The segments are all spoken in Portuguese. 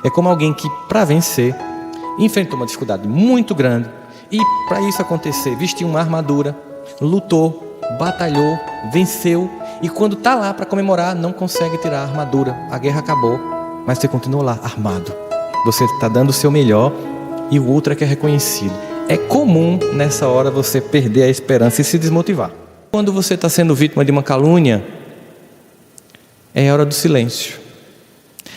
É como alguém que, para vencer, enfrentou uma dificuldade muito grande e, para isso acontecer, vestiu uma armadura, lutou, batalhou, venceu, e quando está lá para comemorar, não consegue tirar a armadura. A guerra acabou, mas você continua lá, armado. Você está dando o seu melhor e o outro é que é reconhecido. É comum nessa hora você perder a esperança e se desmotivar. Quando você está sendo vítima de uma calúnia, é hora do silêncio.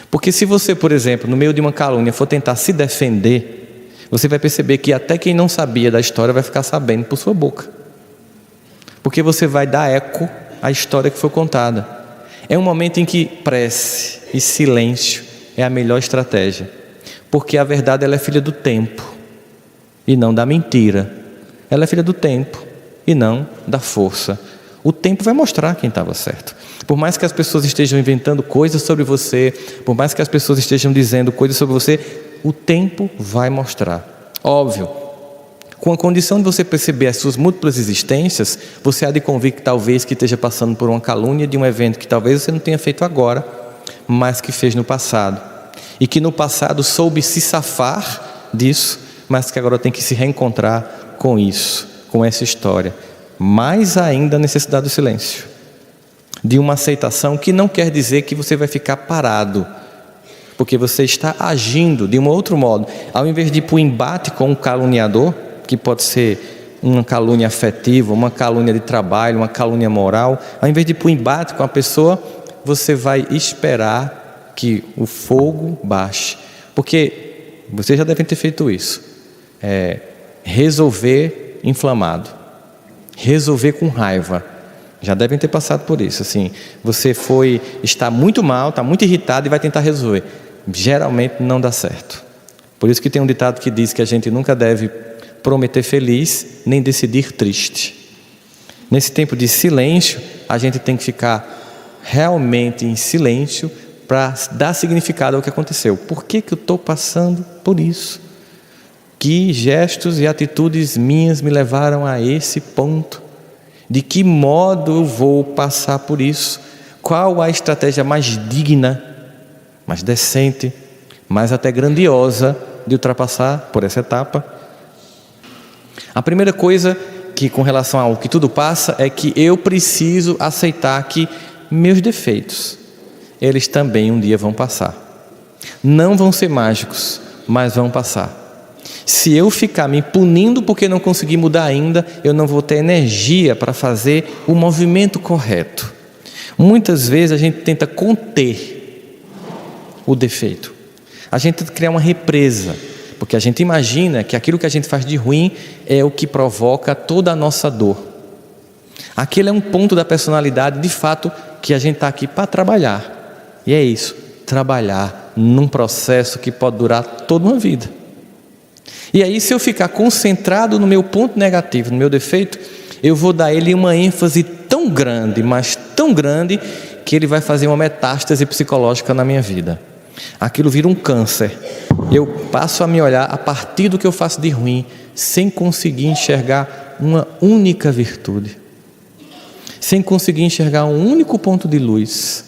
Porque se você, por exemplo, no meio de uma calúnia for tentar se defender, você vai perceber que até quem não sabia da história vai ficar sabendo por sua boca. Porque você vai dar eco à história que foi contada. É um momento em que prece e silêncio é a melhor estratégia. Porque a verdade ela é filha do tempo e não da mentira. Ela é filha do tempo e não da força. O tempo vai mostrar quem estava certo. Por mais que as pessoas estejam inventando coisas sobre você, por mais que as pessoas estejam dizendo coisas sobre você, o tempo vai mostrar. Óbvio, com a condição de você perceber as suas múltiplas existências, você há de convir que talvez que esteja passando por uma calúnia de um evento que talvez você não tenha feito agora, mas que fez no passado. E que no passado soube se safar disso, mas que agora tem que se reencontrar com isso, com essa história. Mais ainda a necessidade do silêncio, de uma aceitação que não quer dizer que você vai ficar parado, porque você está agindo de um outro modo. Ao invés de ir para o embate com um caluniador, que pode ser uma calúnia afetiva, uma calúnia de trabalho, uma calúnia moral, ao invés de ir para o embate com a pessoa, você vai esperar que o fogo baixe, porque vocês já devem ter feito isso, resolver inflamado, resolver com raiva. Já devem ter passado por isso, assim, você está muito mal, está muito irritado e vai tentar resolver. Geralmente não dá certo. Por isso que tem um ditado que diz que a gente nunca deve prometer feliz, nem decidir triste. Nesse tempo de silêncio, a gente tem que ficar realmente em silêncio para dar significado ao que aconteceu. Por que eu estou passando por isso? Que gestos e atitudes minhas me levaram a esse ponto? De que modo eu vou passar por isso? Qual a estratégia mais digna, mais decente, mais até grandiosa de ultrapassar por essa etapa? A primeira coisa que com relação ao que tudo passa é que eu preciso aceitar que meus defeitos, eles também um dia vão passar. Não vão ser mágicos, mas vão passar. Se eu ficar me punindo porque não consegui mudar ainda, eu não vou ter energia para fazer o movimento correto. Muitas vezes a gente tenta conter o defeito. A gente tenta criar uma represa, porque a gente imagina que aquilo que a gente faz de ruim é o que provoca toda a nossa dor. Aquele é um ponto da personalidade, de fato, que a gente está aqui para trabalhar. E é isso, trabalhar num processo que pode durar toda uma vida. E aí, se eu ficar concentrado no meu ponto negativo, no meu defeito, eu vou dar ele uma ênfase tão grande, mas tão grande, que ele vai fazer uma metástase psicológica na minha vida. Aquilo vira um câncer. Eu passo a me olhar a partir do que eu faço de ruim, sem conseguir enxergar uma única virtude, sem conseguir enxergar um único ponto de luz,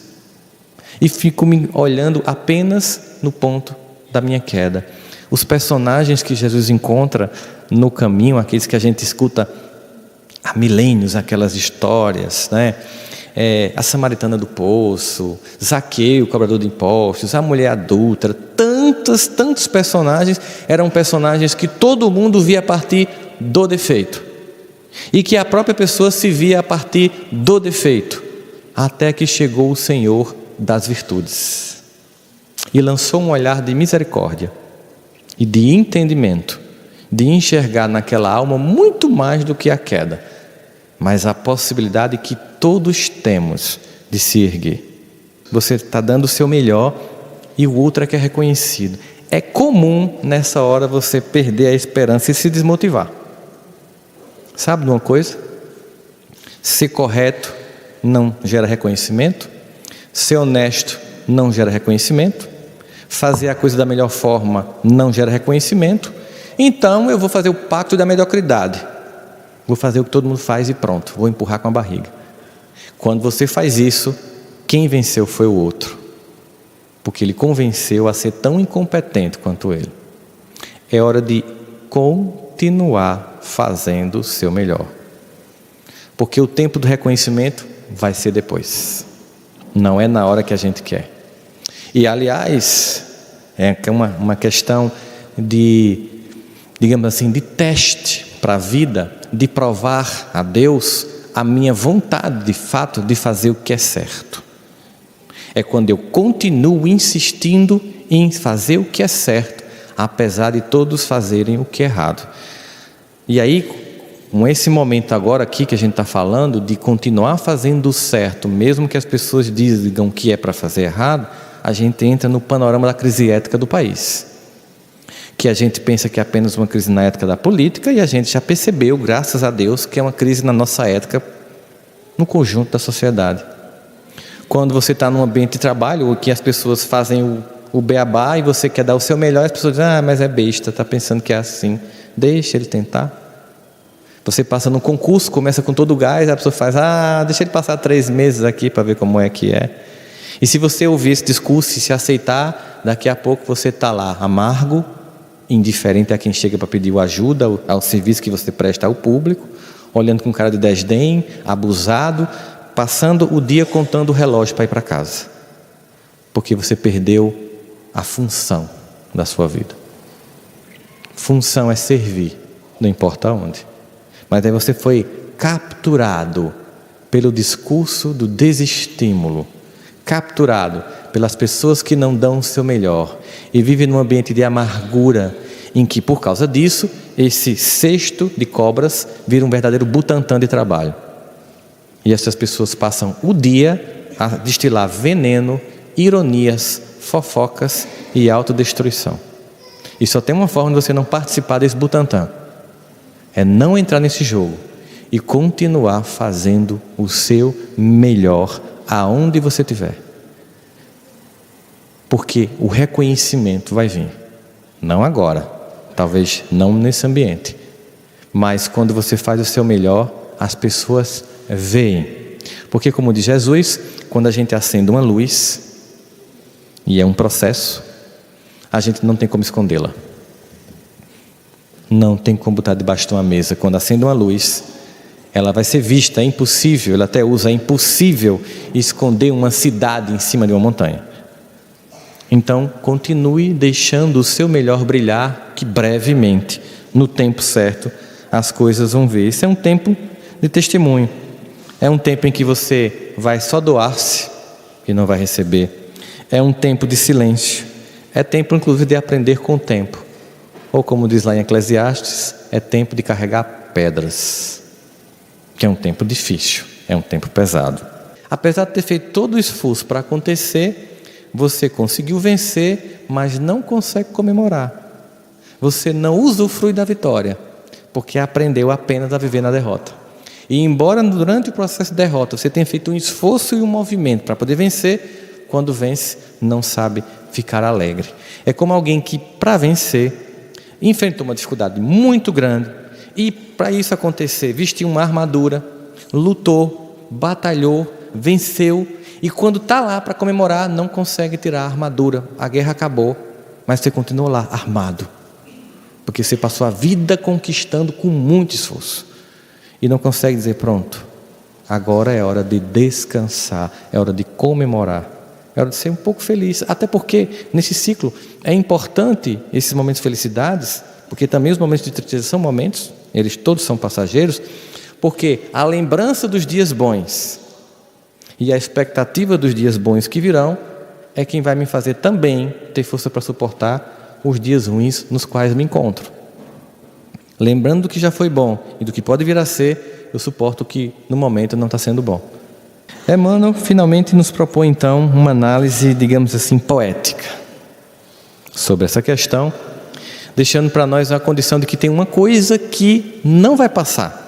e fico me olhando apenas no ponto da minha queda. Os personagens que Jesus encontra no caminho, aqueles que a gente escuta há milênios, aquelas histórias, né? A samaritana do poço, Zaqueu, o cobrador de impostos, a mulher adúltera, tantos personagens, eram personagens que todo mundo via a partir do defeito, e que a própria pessoa se via a partir do defeito, até que chegou o Senhor das virtudes, e lançou um olhar de misericórdia, e de entendimento, de enxergar naquela alma muito mais do que a queda, mas a possibilidade que todos temos de se erguer. Você está dando o seu melhor e o outro é que é reconhecido. É comum nessa hora você perder a esperança e se desmotivar. Sabe de uma coisa? Ser correto não gera reconhecimento, ser honesto não gera reconhecimento, fazer a coisa da melhor forma não gera reconhecimento, então eu vou fazer o pacto da mediocridade, vou fazer o que todo mundo faz e pronto, vou empurrar com a barriga. Quando você faz isso, quem venceu foi o outro. porque ele convenceu a ser tão incompetente quanto ele. É hora de continuar fazendo o seu melhor, porque o tempo do reconhecimento vai ser depois, não é na hora que a gente quer. E aliás, é uma questão de, digamos assim, de teste para a vida, de provar a Deus a minha vontade de fato de fazer o que é certo. É quando eu continuo insistindo em fazer o que é certo, apesar de todos fazerem o que é errado. E aí, com esse momento agora aqui que a gente está falando, de continuar fazendo o certo, mesmo que as pessoas digam que é para fazer errado, a gente entra no panorama da crise ética do país. Que a gente pensa que é apenas uma crise na ética da política, e a gente já percebeu, graças a Deus, que é uma crise na nossa ética, no conjunto da sociedade. Quando você está num ambiente de trabalho, que as pessoas fazem o beabá e você quer dar o seu melhor, as pessoas dizem, mas é besta, está pensando que é assim, deixa ele tentar. Você passa num concurso, começa com todo o gás, a pessoa faz, deixa ele passar 3 meses aqui para ver como é que é. E se você ouvir esse discurso e se aceitar, daqui a pouco você está lá, amargo, indiferente a quem chega para pedir ajuda ao serviço que você presta ao público, olhando com cara de desdém, abusado, passando o dia contando o relógio para ir para casa, porque você perdeu a função da sua vida. Função é servir, não importa onde. Mas aí você foi capturado pelo discurso do desestímulo, capturado pelas pessoas que não dão o seu melhor e vive num ambiente de amargura, em que por causa disso, esse cesto de cobras vira um verdadeiro butantã de trabalho. E essas pessoas passam o dia a destilar veneno, ironias, fofocas e autodestruição. E só tem uma forma de você não participar desse butantã, é não entrar nesse jogo e continuar fazendo o seu melhor aonde você estiver. Porque o reconhecimento vai vir, não agora, talvez não nesse ambiente, mas quando você faz o seu melhor, as pessoas veem. Porque, como diz Jesus, quando a gente acende uma luz, e é um processo, a gente não tem como escondê-la. Não tem como botar debaixo de uma mesa. Quando acende uma luz, ela vai ser vista, é impossível, ele até usa, é impossível esconder uma cidade em cima de uma montanha. Então, continue deixando o seu melhor brilhar, que brevemente, no tempo certo, as coisas vão ver. Esse é um tempo de testemunho. É um tempo em que você vai só doar-se e não vai receber. É um tempo de silêncio. É tempo, inclusive, de aprender com o tempo. Ou como diz lá em Eclesiastes, é tempo de carregar pedras. Que é um tempo difícil, é um tempo pesado. Apesar de ter feito todo o esforço para acontecer, você conseguiu vencer, mas não consegue comemorar. Você não usufrui da vitória, porque aprendeu apenas a viver na derrota. E embora durante o processo de derrota você tenha feito um esforço e um movimento para poder vencer, quando vence, não sabe ficar alegre. É como alguém que, para vencer, enfrentou uma dificuldade muito grande e, para isso acontecer, vestiu uma armadura, lutou, batalhou, venceu, e quando está lá para comemorar, não consegue tirar a armadura. A guerra acabou, mas você continua lá, armado, porque você passou a vida conquistando com muito esforço e não consegue dizer, pronto, agora é hora de descansar, é hora de comemorar, é hora de ser um pouco feliz. Até porque nesse ciclo é importante esses momentos de felicidades, porque também os momentos de tristeza são momentos, eles todos são passageiros, porque a lembrança dos dias bons e a expectativa dos dias bons que virão é quem vai me fazer também ter força para suportar os dias ruins nos quais me encontro. Lembrando do que já foi bom e do que pode vir a ser, eu suporto o que no momento não está sendo bom. Emmanuel finalmente nos propõe então uma análise, digamos assim, poética sobre essa questão, deixando para nós a condição de que tem uma coisa que não vai passar.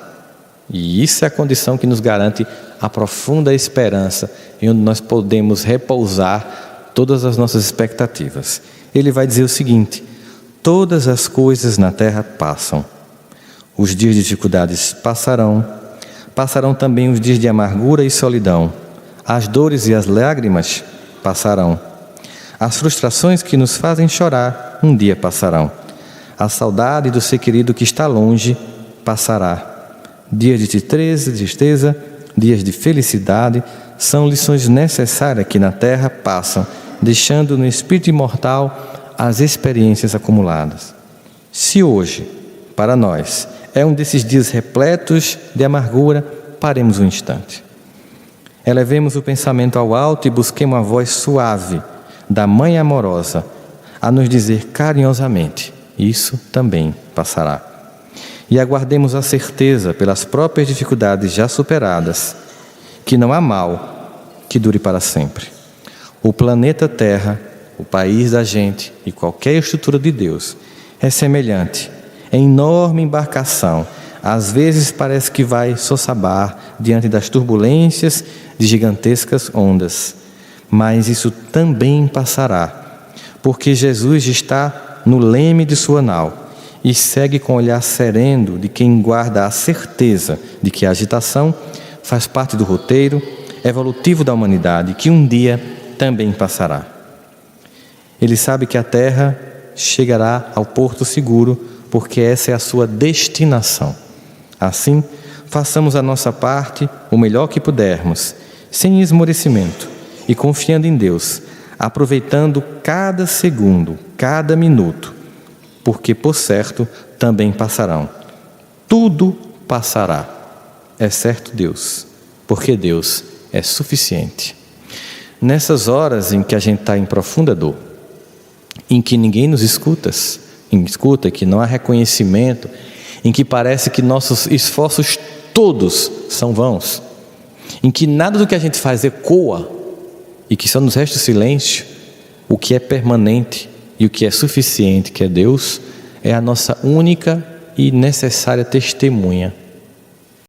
E isso é a condição que nos garante a profunda esperança em onde nós podemos repousar todas as nossas expectativas. Ele vai dizer o seguinte: todas as coisas na terra passam. Os dias de dificuldades passarão. Passarão também os dias de amargura e solidão. As dores e as lágrimas passarão. As frustrações que nos fazem chorar um dia passarão. A saudade do ser querido que está longe passará. Dias de tristeza, dias de felicidade, são lições necessárias que na terra passam, deixando no espírito imortal as experiências acumuladas. Se hoje, para nós, é um desses dias repletos de amargura, paremos um instante. Elevemos o pensamento ao alto e busquemos a voz suave da Mãe amorosa a nos dizer carinhosamente: isso também passará. E aguardemos a certeza, pelas próprias dificuldades já superadas, que não há mal que dure para sempre. O planeta Terra, o país da gente e qualquer estrutura de Deus é semelhante, é enorme embarcação. Às vezes parece que vai sossabar diante das turbulências de gigantescas ondas. Mas isso também passará, porque Jesus está no leme de sua nau e segue com o olhar sereno de quem guarda a certeza de que a agitação faz parte do roteiro evolutivo da humanidade, que um dia também passará. Ele sabe que a Terra chegará ao porto seguro, porque essa é a sua destinação. Assim, façamos a nossa parte o melhor que pudermos, sem esmorecimento e confiando em Deus, aproveitando cada segundo, cada minuto, porque, por certo, também passarão. Tudo passará, exceto Deus, porque Deus é suficiente. Nessas horas em que a gente está em profunda dor, em que ninguém nos escuta, que não há reconhecimento, em que parece que nossos esforços todos são vãos, em que nada do que a gente faz ecoa e que só nos resta o silêncio, o que é permanente e o que é suficiente, que é Deus, é a nossa única e necessária testemunha